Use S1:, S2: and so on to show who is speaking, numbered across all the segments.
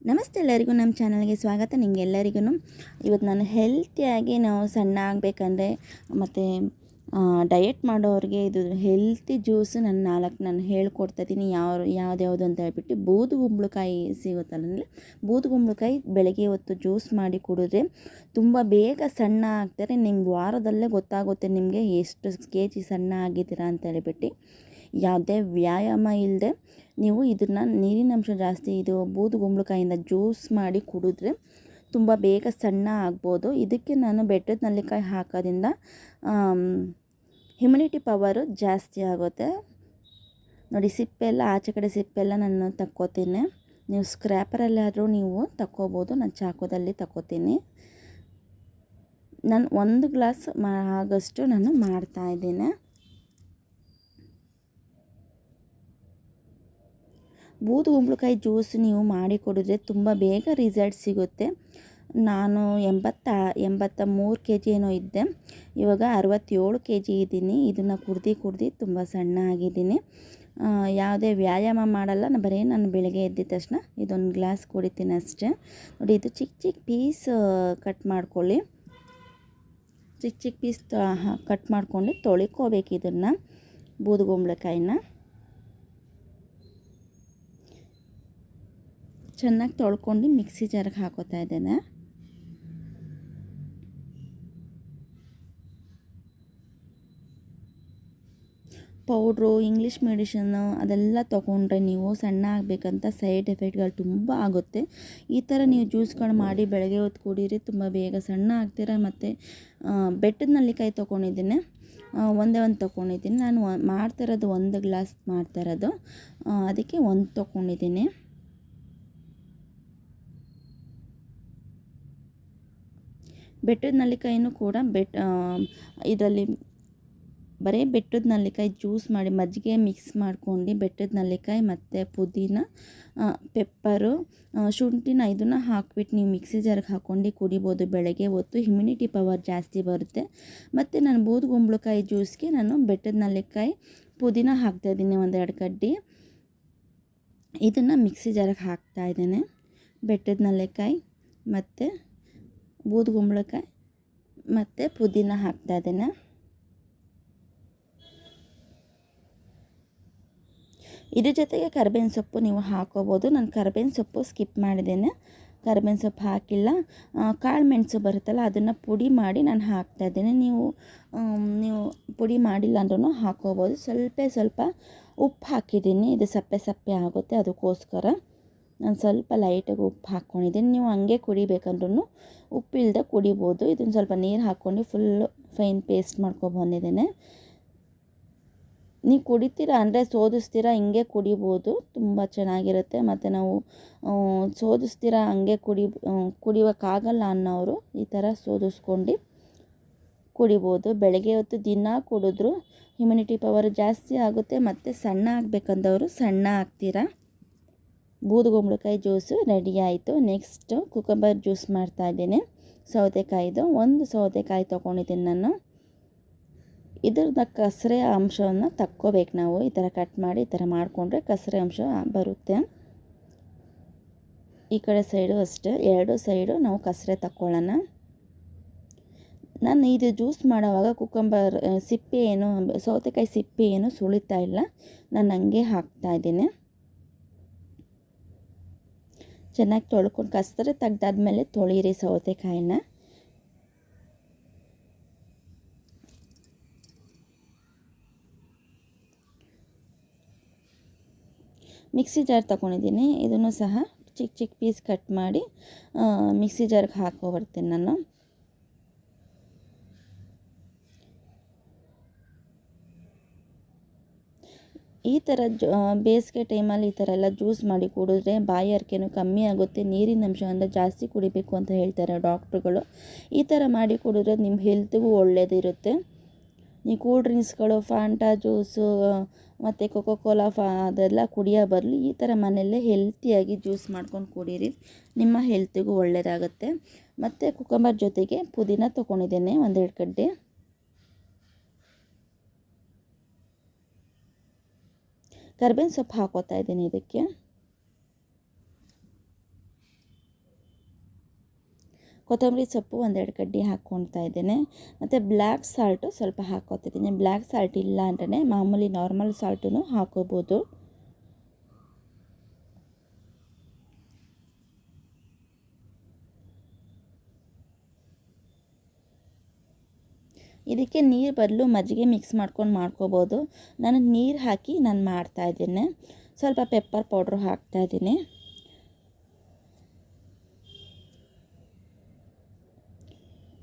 S1: ನಮಸ್ತೆ ಎಲ್ಲರಿಗೂ ನಮ್ಮ ಚಾನಲ್ಗೆ ಸ್ವಾಗತ. ನಿಮಗೆಲ್ಲರಿಗೂ ಇವತ್ತು ನಾನು ಹೆಲ್ತಿಯಾಗಿ ನಾವು ಸಣ್ಣ ಆಗಬೇಕಂದ್ರೆ ಮತ್ತು ಡಯಟ್ ಮಾಡೋರಿಗೆ ಇದು ಹೆಲ್ತಿ ಜ್ಯೂಸು ನಾನು ಹೇಳ್ಕೊಡ್ತಾಯಿದ್ದೀನಿ. ಯಾವ್ದ್ಯಾವುದು ಅಂತ ಹೇಳ್ಬಿಟ್ಟು ಬೂದುಗುಂಬಳಕಾಯಿ ಸಿಗುತ್ತಲ್ಲ, ಅಂದರೆ ಬೂದುಗುಂಬಳಕಾಯಿ ಬೆಳಗ್ಗೆ ಹೊತ್ತು ಜ್ಯೂಸ್ ಮಾಡಿ ಕುಡಿದ್ರೆ ತುಂಬ ಬೇಗ ಸಣ್ಣ ಆಗ್ತಾರೆ. ನಿಮ್ಗೆ ವಾರದಲ್ಲೇ ಗೊತ್ತಾಗುತ್ತೆ ನಿಮಗೆ ಎಷ್ಟು kg ಸಣ್ಣ ಆಗಿದ್ದೀರಾ ಅಂತ ಹೇಳ್ಬಿಟ್ಟು. ಯಾವುದೇ ವ್ಯಾಯಾಮ ಇಲ್ಲದೆ ನೀವು ಇದನ್ನು ನೀರಿನಂಶ ಜಾಸ್ತಿ ಇದು ಬೂದುಗುಂಬಳಕಾಯಿಂದ ಜ್ಯೂಸ್ ಮಾಡಿ ಕುಡಿದ್ರೆ ತುಂಬ ಬೇಗ ಸಣ್ಣ ಆಗ್ಬೋದು. ಇದಕ್ಕೆ ನಾನು ಬೆಟ್ಟದ ನೆಲ್ಲಿಕಾಯಿ ಹಾಕೋದ್ರಿಂದ ಇಮ್ಯುನಿಟಿ ಪವರು ಜಾಸ್ತಿ ಆಗುತ್ತೆ. ನೋಡಿ, ಸಿಪ್ಪೆಲ್ಲ ಆಚೆ ಕಡೆ ಸಿಪ್ಪೆಲ್ಲ ನಾನು ತಕ್ಕೋತೀನಿ. ನೀವು ಸ್ಕ್ರ್ಯಾಪರಲ್ಲಾದರೂ ನೀವು ತಕ್ಕೋಬೋದು. ನಾನು ಚಾಕುದಲ್ಲಿ ತಕ್ಕೋತೀನಿ. ನಾನು 1 ಗ್ಲಾಸ್ ಆಗೋಷ್ಟು ನಾನು ಮಾಡ್ತಾಯಿದ್ದೀನಿ. ಬೂದುಗುಂಬಳಕಾಯಿ ಜ್ಯೂಸ್ ನೀವು ಮಾಡಿ ಕುಡಿದ್ರೆ ತುಂಬ ಬೇಗ ರಿಸಲ್ಟ್ ಸಿಗುತ್ತೆ. ನಾನು 83 kg ಏನೋ ಇದ್ದೆ, ಇವಾಗ 67 kg ಇದ್ದೀನಿ. ಇದನ್ನು ಕುಡ್ದು ತುಂಬ ಸಣ್ಣ ಆಗಿದ್ದೀನಿ. ಯಾವುದೇ ವ್ಯಾಯಾಮ ಮಾಡಲ್ಲ, ನಾನು ಬೆಳಗ್ಗೆ ಎದ್ದಿದ ತಕ್ಷಣ ಇದೊಂದು ಗ್ಲಾಸ್ ಕುಡಿತೀನಿ ಅಷ್ಟೇ. ನೋಡಿ, ಇದು ಚಿಕ್ಕ ಪೀಸ್ ಕಟ್ ಮಾಡ್ಕೊಳ್ಳಿ. ಚಿಕ್ಕ ಪೀಸ್ ಕಟ್ ಮಾಡ್ಕೊಂಡು ತೊಳಿಕೋಬೇಕು ಇದನ್ನು ಬೂದುಗುಂಬಳಕಾಯಿನ. ಚೆನ್ನಾಗಿ ತೊಳ್ಕೊಂಡು ಮಿಕ್ಸಿ ಜಾರ್ಗೆ ಹಾಕೋತಾ ಇದ್ದೇನೆ. ಪೌಡ್ರು, ಇಂಗ್ಲೀಷ್ ಮೆಡಿಷನ್ನು ಅದೆಲ್ಲ ತೊಗೊಂಡ್ರೆ ನೀವು ಸಣ್ಣ ಆಗಬೇಕಂತ ಸೈಡ್ ಎಫೆಕ್ಟ್ಗಳು ತುಂಬ ಆಗುತ್ತೆ. ಈ ಥರ ನೀವು ಜ್ಯೂಸ್ಗಳು ಮಾಡಿ ಬೆಳಗ್ಗೆ ಹೊತ್ತು ಕುಡೀರಿ, ತುಂಬ ಬೇಗ ಸಣ್ಣ ಆಗ್ತೀರ. ಮತ್ತು ಬೆಟ್ಟದ ನೆಲ್ಲಿಕಾಯಿ ತೊಗೊಂಡಿದ್ದೀನಿ, ಒಂದೇ ಒಂದು ತೊಗೊಂಡಿದ್ದೀನಿ. ನಾನು ಮಾಡ್ತಾಯಿರೋದು 1 ಗ್ಲಾಸ್ ಮಾಡ್ತಾಯಿರೋದು, ಅದಕ್ಕೆ 1 ತೊಗೊಂಡಿದ್ದೀನಿ. ಬೆಟ್ಟದ ನೆಲ್ಲಿಕಾಯಿನೂ ಕೂಡ ಇದರಲ್ಲಿ ಬರೀ ಬೆಟ್ಟದ ನೆಲ್ಲಿಕಾಯಿ ಜ್ಯೂಸ್ ಮಾಡಿ ಮಜ್ಜಿಗೆ ಮಿಕ್ಸ್ ಮಾಡ್ಕೊಂಡು ಬೆಟ್ಟದ ನೆಲ್ಲಿಕಾಯಿ ಮತ್ತು ಪುದೀನ, ಪೆಪ್ಪರು, ಶುಂಠಿನ ಇದನ್ನು ಹಾಕ್ಬಿಟ್ಟು ನೀವು ಮಿಕ್ಸಿ ಜಾರ್ಗೆ ಹಾಕ್ಕೊಂಡು ಕುಡಿಬೋದು. ಬೆಳಗ್ಗೆ ಹೊತ್ತು ಇಮ್ಯುನಿಟಿ ಪವರ್ ಜಾಸ್ತಿ ಬರುತ್ತೆ. ಮತ್ತು ನಾನು ಬೂದುಗುಂಬಳಕಾಯಿ ಜ್ಯೂಸ್ಗೆ ನಾನು ಬೆಟ್ಟದ ನೆಲ್ಲಿಕಾಯಿ, ಪುದೀನ ಹಾಕ್ತಾಯಿದ್ದೀನಿ 1-2 ಕಡ್ಡಿ. ಇದನ್ನು ಮಿಕ್ಸಿ ಜಾರ್ಗೆ ಹಾಕ್ತಾಯಿದ್ದೇನೆ. ಬೆಟ್ಟದ ನೆಲ್ಲಿಕಾಯಿ ಮತ್ತು ಬೂದುಗುಂಬಳಕಾಯಿ ಮತ್ತು ಪುದೀನ ಹಾಕ್ತಾಯಿದ್ದೇನೆ. ಇದ್ರ ಜೊತೆಗೆ ಕರಿಬೇವಿನ ಸೊಪ್ಪು ನೀವು ಹಾಕೋಬೋದು. ನಾನು ಕರಿಬೇವಿನ ಸೊಪ್ಪು ಸ್ಕಿಪ್ ಮಾಡಿದ್ದೇನೆ, ಕರಿಬೇವಿನ ಸೊಪ್ಪು ಹಾಕಿಲ್ಲ. ಕಾಳು ಮೆಣಸು ಬರುತ್ತಲ್ಲ, ಅದನ್ನು ಪುಡಿ ಮಾಡಿ ನಾನು ಹಾಕ್ತಾಯಿದ್ದೇನೆ. ನೀವು ಪುಡಿ ಮಾಡಿಲ್ಲ ಅಂದ್ರೂ ಹಾಕೋಬೋದು. ಸ್ವಲ್ಪ ಉಪ್ಪು ಹಾಕಿದ್ದೀನಿ, ಇದು ಸಪ್ಪೆ ಆಗುತ್ತೆ, ಅದಕ್ಕೋಸ್ಕರ ನಾನು ಸ್ವಲ್ಪ ಲೈಟಾಗಿ ಉಪ್ಪು ಹಾಕ್ಕೊಂಡಿದ್ದೀನಿ. ನೀವು ಹಂಗೆ ಕುಡಿಬೇಕಂದ್ರೂ ಉಪ್ಪಿಲ್ಲದೆ ಕುಡಿಬೋದು. ಇದನ್ನು ಸ್ವಲ್ಪ ನೀರು ಹಾಕ್ಕೊಂಡು ಫುಲ್ಲು ಫೈನ್ ಪೇಸ್ಟ್ ಬಂದಿದ್ದೇನೆ. ನೀವು ಕುಡಿತೀರಾ ಅಂದರೆ ಸೋದಿಸ್ತೀರಾ, ಹಿಂಗೆ ಕುಡಿಬೋದು, ತುಂಬ ಚೆನ್ನಾಗಿರುತ್ತೆ. ಮತ್ತು ನಾವು ಸೋದಿಸ್ತೀರಾ ಹಂಗೆ ಕುಡಿಯೋಕ್ಕಾಗಲ್ಲ ಅನ್ನೋರು ಈ ಥರ ಸೋದಿಸ್ಕೊಂಡು ಕುಡಿಬೋದು. ಬೆಳಗ್ಗೆ ಹೊತ್ತು ದಿನ ಕುಡಿದ್ರೂ ಇಮ್ಯುನಿಟಿ ಪವರ್ ಜಾಸ್ತಿ ಆಗುತ್ತೆ. ಮತ್ತು ಸಣ್ಣ ಆಗಬೇಕಂದವರು ಸಣ್ಣ ಆಗ್ತೀರಾ. ಬೂದುಗುಂಬಳಕಾಯಿ ಜ್ಯೂಸು ರೆಡಿ ಆಯಿತು. ನೆಕ್ಸ್ಟು ಕುಕಂಬರ್ ಜ್ಯೂಸ್ ಮಾಡ್ತಾಯಿದ್ದೀನಿ. ಸೌತೆಕಾಯಿದು 1 ಸೌತೆಕಾಯಿ ತೊಗೊಂಡಿದ್ದೀನಿ ನಾನು. ಇದ್ರದ ಕಸರೆ ಅಂಶವನ್ನು ತಕ್ಕೋಬೇಕು ನಾವು. ಈ ಥರ ಕಟ್ ಮಾಡಿ ಈ ಥರ ಮಾಡಿಕೊಂಡ್ರೆ ಕಸರೆ ಅಂಶ ಬರುತ್ತೆ. ಈ ಕಡೆ ಸೈಡು ಅಷ್ಟೇ, 2 ಸೈಡು ನಾವು ಕಸರೆ ತಕ್ಕೊಳ್ಳೋಣ. ನಾನು ಇದು ಜ್ಯೂಸ್ ಮಾಡೋವಾಗ ಕುಕಂಬರ್ ಸಿಪ್ಪೆ ಏನು, ಸೌತೆಕಾಯಿ ಸಿಪ್ಪೆ ಏನು ಸುಳಿತಾ ಇಲ್ಲ, ನಾನು ಹಂಗೆ ಹಾಕ್ತಾಯಿದ್ದೀನಿ. ಚೆನ್ನಾಗಿ ತೊಳ್ಕೊಂಡು ಕಸರೆ ತೆಗ್ದಾದ್ಮೇಲೆ ತೊಳೀರಿ ಸೌತೆಕಾಯಿನ. ಮಿಕ್ಸಿ ಜಾರ್ ತೊಗೊಂಡಿದ್ದೀನಿ. ಇದನ್ನು ಸಹ ಚಿಕ್ಕ ಪೀಸ್ ಕಟ್ ಮಾಡಿ ಮಿಕ್ಸಿ ಜಾರ್ಗೆ ಹಾಕ್ಕೊಬರ್ತೀನಿ ನಾನು. ಈ ಥರ ಬೇಸಿಗೆ ಟೈಮಲ್ಲಿ ಈ ಥರ ಎಲ್ಲ ಜ್ಯೂಸ್ ಮಾಡಿ ಕುಡಿದ್ರೆ ಬಾಯಿ ಅರಿಕೆನೂ ಕಮ್ಮಿ ಆಗುತ್ತೆ. ನೀರಿನ ಅಂಶವನ್ನು ಜಾಸ್ತಿ ಕುಡಿಬೇಕು ಅಂತ ಹೇಳ್ತಾರೆ ಡಾಕ್ಟ್ರುಗಳು. ಈ ಥರ ಮಾಡಿ ಕುಡಿದ್ರೆ ನಿಮ್ಮ ಹೆಲ್ತ್ಗೂ ಒಳ್ಳೆಯದಿರುತ್ತೆ. ನೀವು ಕೂಲ್ ಡ್ರಿಂಕ್ಸ್ಗಳು, ಫಾಂಟಾ ಜ್ಯೂಸು ಮತ್ತು ಕೋಕೋ-ಕೋಲಾ ಅದೆಲ್ಲ ಕುಡಿಯೋ ಬದಲು ಈ ಥರ ಮನೆಯಲ್ಲೇ ಹೆಲ್ತಿಯಾಗಿ ಜ್ಯೂಸ್ ಮಾಡ್ಕೊಂಡು ಕುಡೀರಿ, ನಿಮ್ಮ ಹೆಲ್ತಿಗೂ ಒಳ್ಳೆಯದಾಗುತ್ತೆ. ಮತ್ತು ಕುಕಂಬರ್ ಜೊತೆಗೆ ಪುದೀನ ತೊಗೊಂಡಿದ್ದೇನೆ 1-2 ಕಡ್ಡಿ. ಕರಿಬೇವಿನ ಸೊಪ್ಪು ಹಾಕೋತಾ ಇದ್ದೀನಿ ಇದಕ್ಕೆ. ಕೊತ್ತಂಬರಿ ಸೊಪ್ಪು ಒಂದೆರಡು ಕಡ್ಡಿ ಹಾಕ್ಕೊಳ್ತಾ ಇದ್ದೇನೆ. ಮತ್ತು ಬ್ಲ್ಯಾಕ್ ಸಾಲ್ಟು ಸ್ವಲ್ಪ ಹಾಕ್ಕೊತಿದ್ದೀನಿ. ಬ್ಲ್ಯಾಕ್ ಸಾಲ್ಟ್ ಇಲ್ಲ ಅಂದರೆ ಮಾಮೂಲಿ ನಾರ್ಮಲ್ ಸಾಲ್ಟೂ ಹಾಕೋಬೋದು. ಇದಕ್ಕೆ ನೀರು ಬದಲು ಮಜ್ಜಿಗೆ ಮಿಕ್ಸ್ ಮಾಡ್ಕೋಬೋದು. ನಾನು ನೀರು ಹಾಕಿ ನಾನು ಮಾಡ್ತಾಯಿದ್ದೇನೆ. ಸ್ವಲ್ಪ ಪೆಪ್ಪರ್ ಪೌಡ್ರು ಹಾಕ್ತಾಯಿದ್ದೀನಿ.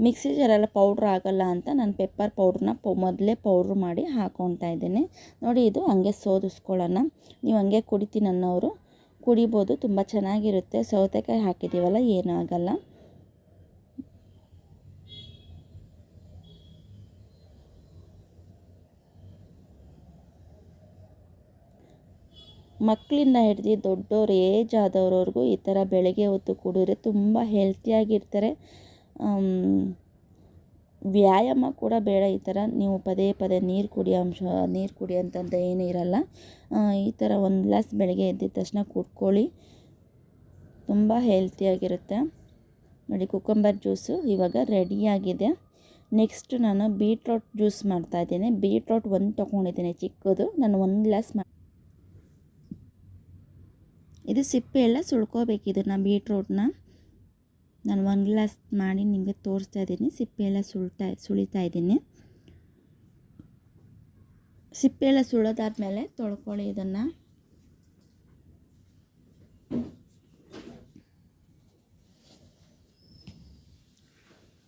S1: ಮಿಕ್ಸಿ ಜಾರೆಲ್ಲ ಪೌಡ್ರ್ ಆಗೋಲ್ಲ ಅಂತ ನಾನು ಪೆಪ್ಪರ್ ಪೌಡ್ರನ್ನ ಮೊದಲೇ ಪೌಡ್ರ್ ಮಾಡಿ ಹಾಕ್ಕೊತಾ ಇದ್ದೀನಿ. ನೋಡಿ, ಇದು ಹಂಗೆ ಸೋದಿಸ್ಕೊಳ್ಳೋಣ. ನೀವು ಹಂಗೆ ಕುಡಿತೀನಿ ಅನ್ನೋರು ಕುಡಿಬೋದು, ತುಂಬ ಚೆನ್ನಾಗಿರುತ್ತೆ. ಸೌತೆಕಾಯಿ ಹಾಕಿದ್ದೀವಲ್ಲ, ಏನೂ ಆಗಲ್ಲ. ಮಕ್ಕಳಿಂದ ಹಿಡ್ದು ದೊಡ್ಡವರು, ಏಜ್ ಆದವ್ರವ್ರಿಗೂ ಈ ಥರ ಬೆಳಗ್ಗೆ ಹೊತ್ತು ಕುಡಿದ್ರೆ ತುಂಬ ಹೆಲ್ತಿಯಾಗಿರ್ತಾರೆ. ವ್ಯಾಯಾಮ ಕೂಡ ಬೇಡ. ಈ ಥರ ನೀವು ಪದೇ ಪದೇ ನೀರು ಕುಡಿ ಅಂತಂತ ಏನೂ ಇರಲ್ಲ. ಈ ಥರ ಒಂದು ಗ್ಲಾಸ್ ಬೆಳಗ್ಗೆ ಎದ್ದಿದ ತಕ್ಷಣ ಕುಡ್ಕೊಳ್ಳಿ, ತುಂಬ ಹೆಲ್ತಿಯಾಗಿರುತ್ತೆ. ನೋಡಿ, ಕುಕ್ಕಂಬರ್ ಜ್ಯೂಸು ಇವಾಗ ರೆಡಿಯಾಗಿದೆ. ನೆಕ್ಸ್ಟ್ ನಾನು ಬೀಟ್ರೋಟ್ ಜ್ಯೂಸ್ ಮಾಡ್ತಾಯಿದ್ದೀನಿ. ಬೀಟ್ರೋಟ್ ಒಂದು ತೊಗೊಂಡಿದ್ದೀನಿ ಚಿಕ್ಕದು. ನಾನು ಒಂದು ಗ್ಲಾಸ್ ಇದು ಸಿಪ್ಪೆ ಎಲ್ಲ ಸುಳ್ಕೋಬೇಕು. ಇದನ್ನು ಬೀಟ್ರೋಟ್ನ ನಾನು ಒಂದು ಗ್ಲಾಸ್ ಮಾಡಿ ನಿಮಗೆ ತೋರಿಸ್ತಾ ಇದ್ದೀನಿ. ಸಿಪ್ಪೆ ಎಲ್ಲ ಸುಳಿತಾ ಇದ್ದೀನಿ. ಸಿಪ್ಪೆ ಎಲ್ಲ ಸುಳೋದಾದ್ಮೇಲೆ ತೊಳ್ಕೊಳ್ಳಿ ಇದನ್ನು.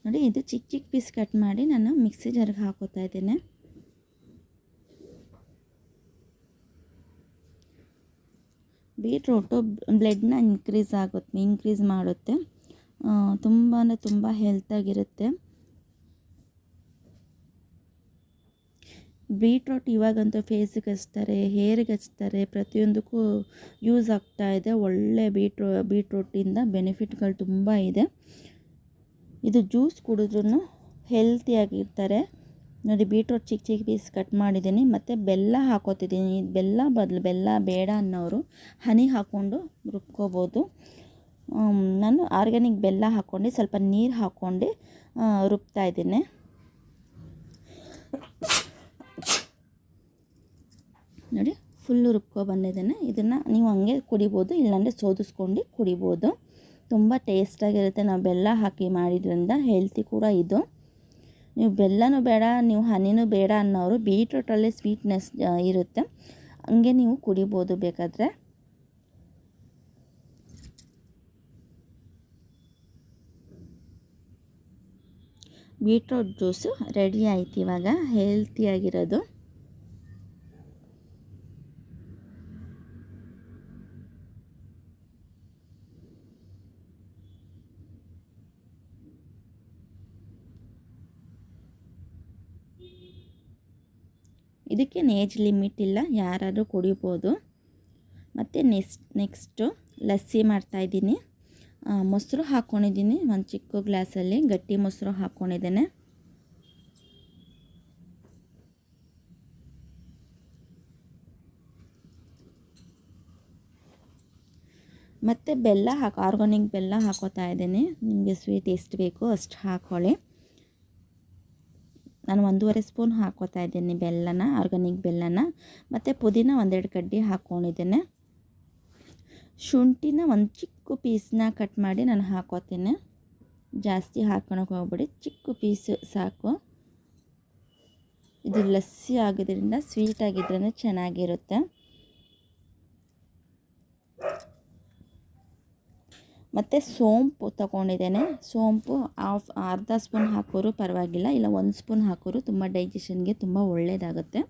S1: ನೋಡಿ, ಇದು ಚಿಕ್ಕ ಚಿಕ್ಕ ಪೀಸ್ ಕಟ್ ಮಾಡಿ ನಾನು ಮಿಕ್ಸಿ ಜಾರ್ಗೆ ಹಾಕೋತಾ ಇದ್ದೇನೆ. ಬೀಟ್ರೋಟು ಬ್ಲಡ್ನ ಇನ್ಕ್ರೀಸ್ ಮಾಡುತ್ತೆ. ತುಂಬ ಅಂದರೆ ತುಂಬ ಹೆಲ್ತಾಗಿರುತ್ತೆ. ಬೀಟ್ರೋಟ್ ಇವಾಗಂತೂ ಫೇಸಿಗೆ ಹಚ್ತಾರೆ, ಹೇರಿಗೆ ಹಚ್ತಾರೆ, ಪ್ರತಿಯೊಂದಕ್ಕೂ ಯೂಸ್ ಆಗ್ತಾ ಇದೆ. ಒಳ್ಳೆ ಬೀಟ್ರೋಟಿಂದ ಬೆನಿಫಿಟ್ಗಳು ತುಂಬ ಇದೆ. ಇದು ಜ್ಯೂಸ್ ಕುಡಿದ್ರೂ ಹೆಲ್ತಿಯಾಗಿರ್ತಾರೆ. ನೋಡಿ, ಬೀಟ್ರೋಟ್ ಚಿಕ್ಕ ಚಿಕ್ಕ ಪೀಸ್ ಕಟ್ ಮಾಡಿದ್ದೀನಿ. ಮತ್ತು ಬೆಲ್ಲ ಹಾಕೋತಿದ್ದೀನಿ. ಬೆಲ್ಲ ಬದಲು ಬೆಲ್ಲ ಬೇಡ ಅನ್ನೋರು ಹನಿ ಹಾಕ್ಕೊಂಡು ರುಬ್ಕೋಬೋದು. ನಾನು ಆರ್ಗ್ಯಾನಿಕ್ ಬೆಲ್ಲ ಹಾಕ್ಕೊಂಡು ಸ್ವಲ್ಪ ನೀರು ಹಾಕ್ಕೊಂಡು ರುಬ್ತಾಯಿದ್ದೀನಿ. ನೋಡಿ, ಫುಲ್ಲು ರುಬ್ಕೊಬಂದಿದ್ದೇನೆ. ಇದನ್ನು ನೀವು ಹಂಗೆ ಕುಡಿಬೋದು, ಇಲ್ಲಾಂದರೆ ಸೋದಿಸ್ಕೊಂಡು ಕುಡಿಬೋದು. ತುಂಬ ಟೇಸ್ಟಾಗಿರುತ್ತೆ. ನಾವು ಬೆಲ್ಲ ಹಾಕಿ ಮಾಡಿದ್ರಿಂದ ಹೆಲ್ತಿ ಕೂಡ ಇದು. ನೀವು ಬೆಲ್ಲನೂ ಬೇಡ, ನೀವು ಹನಿನೂ ಬೇಡ ಅನ್ನೋರು ಬೀಟ್ರೂಟಲ್ಲಿ ಸ್ವೀಟ್ನೆಸ್ ಇರುತ್ತೆ, ಹಂಗೆ ನೀವು ಕುಡಿಬೋದು ಬೇಕಾದರೆ. ಬೀಟ್ರೂಟ್ ಜ್ಯೂಸು ರೆಡಿ ಆಯ್ತು. ಇವಾಗ ಹೆಲ್ತಿಯಾಗಿರೋದು. ಇದಕ್ಕೇನು ಏಜ್ ಲಿಮಿಟ್ ಇಲ್ಲ, ಯಾರಾದರೂ ಕುಡಿಬೋದು. ಮತ್ತು ನೆಕ್ಸ್ಟು ಲಸ್ಸಿ ಮಾಡ್ತಾಯಿದ್ದೀನಿ. ಮೊಸರು ಹಾಕ್ಕೊಂಡಿದ್ದೀನಿ. ಒಂದು ಚಿಕ್ಕ ಗ್ಲಾಸಲ್ಲಿ ಗಟ್ಟಿ ಮೊಸರು ಹಾಕ್ಕೊಂಡಿದ್ದೇನೆ. ಮತ್ತು ಬೆಲ್ಲ ಆರ್ಗಾನಿಕ್ ಬೆಲ್ಲ ಹಾಕೋತಾ ಇದ್ದೀನಿ. ನಿಮಗೆ ಸ್ವೀಟ್ ಎಷ್ಟು ಬೇಕೋ ಅಷ್ಟು ಹಾಕ್ಕೊಳ್ಳಿ. ನಾನು 1.5 ಸ್ಪೂನ್ ಹಾಕ್ಕೋತಾ ಇದ್ದೀನಿ ಬೆಲ್ಲನ, ಆರ್ಗಾನಿಕ್ ಬೆಲ್ಲನ. ಮತ್ತು ಪುದೀನ 1-2 ಕಡ್ಡಿ ಹಾಕ್ಕೊಂಡಿದ್ದೇನೆ. ಶುಂಠಿನ ಒಂದು ಚಿಕ್ಕ ಪೀಸ್ನ ಕಟ್ ಮಾಡಿ ನಾನು ಹಾಕ್ಕೋತೀನಿ. ಜಾಸ್ತಿ ಹಾಕ್ಕೊಳಕ್ಕೆ ಹೋಗ್ಬೇಡಿ, ಚಿಕ್ಕ ಪೀಸು ಸಾಕು. ಇದು ಲಸ್ಸಿ ಆಗೋದ್ರಿಂದ ಸ್ವೀಟಾಗಿದ್ರೇ ಚೆನ್ನಾಗಿರುತ್ತೆ. ಮತ್ತು ಸೋಂಪು ತೊಗೊಂಡಿದ್ದೇನೆ. ಸೋಂಪು ಅರ್ಧ ಸ್ಪೂನ್ ಹಾಕೋರು ಪರವಾಗಿಲ್ಲ, ಇಲ್ಲ 1 ಸ್ಪೂನ್ ಹಾಕೋರು ತುಂಬ ಡೈಜೆಷನ್ಗೆ ತುಂಬ ಒಳ್ಳೆಯದಾಗುತ್ತೆ.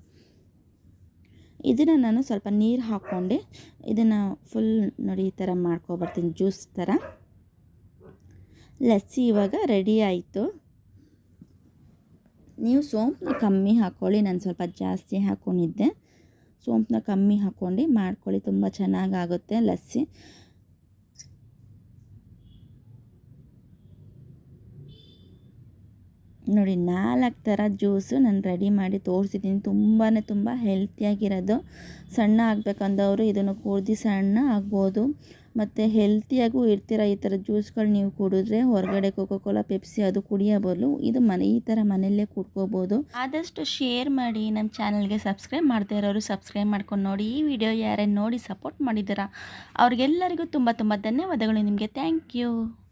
S1: ಇದನ್ನು ನಾನು ಸ್ವಲ್ಪ ನೀರು ಹಾಕ್ಕೊಂಡು ಇದನ್ನು ಫುಲ್ ನೋಡಿ ಈ ಥರ ಮಾಡ್ಕೊಬರ್ತೀನಿ, ಜ್ಯೂಸ್ ಥರ. ಲಸ್ಸಿ ಇವಾಗ ರೆಡಿ ಆಯಿತು. ನೀವು ಸೋಂಪನ್ನ ಕಮ್ಮಿ ಹಾಕ್ಕೊಳ್ಳಿ, ನಾನು ಸ್ವಲ್ಪ ಜಾಸ್ತಿ ಹಾಕ್ಕೊಂಡಿದ್ದೆ. ಸೋಂಪನ್ನ ಕಮ್ಮಿ ಹಾಕ್ಕೊಂಡು ಮಾಡ್ಕೊಳ್ಳಿ, ತುಂಬ ಚೆನ್ನಾಗಾಗುತ್ತೆ ಲಸ್ಸಿ. ನೋಡಿ, 4 ಥರ ಜ್ಯೂಸು ನಾನು ರೆಡಿ ಮಾಡಿ ತೋರಿಸಿದ್ದೀನಿ. ತುಂಬ ಹೆಲ್ತಿಯಾಗಿರೋದು. ಸಣ್ಣ ಆಗಬೇಕಂದವರು ಇದನ್ನು ಕುಡಿದು ಸಣ್ಣ ಆಗ್ಬೋದು. ಮತ್ತು ಹೆಲ್ತಿಯಾಗೂ ಇರ್ತೀರ. ಈ ಥರ ಜ್ಯೂಸ್ಗಳು ನೀವು ಕುಡಿದ್ರೆ ಹೊರಗಡೆ ಕೋಕೋ ಕೋಲಾ, ಪೆಪ್ಸಿ ಅದು ಕುಡಿಯೋ ಬದಲು ಇದು ಈ ಥರ ಮನೆಯಲ್ಲೇ ಕುಡ್ಕೋಬೋದು. ಆದಷ್ಟು ಶೇರ್ ಮಾಡಿ. ನಮ್ಮ ಚಾನಲ್ಗೆ ಸಬ್ಸ್ಕ್ರೈಬ್ ಮಾಡದೇ ಇರೋರು ಸಬ್ಸ್ಕ್ರೈಬ್ ಮಾಡ್ಕೊಂಡು ನೋಡಿ. ಈ ವಿಡಿಯೋ ಯಾರನ್ನು ನೋಡಿ ಸಪೋರ್ಟ್ ಮಾಡಿದ್ದೀರಾ ಅವ್ರಿಗೆಲ್ಲರಿಗೂ ತುಂಬ ತುಂಬ ಧನ್ಯವಾದಗಳು ನಿಮಗೆ. Thank you.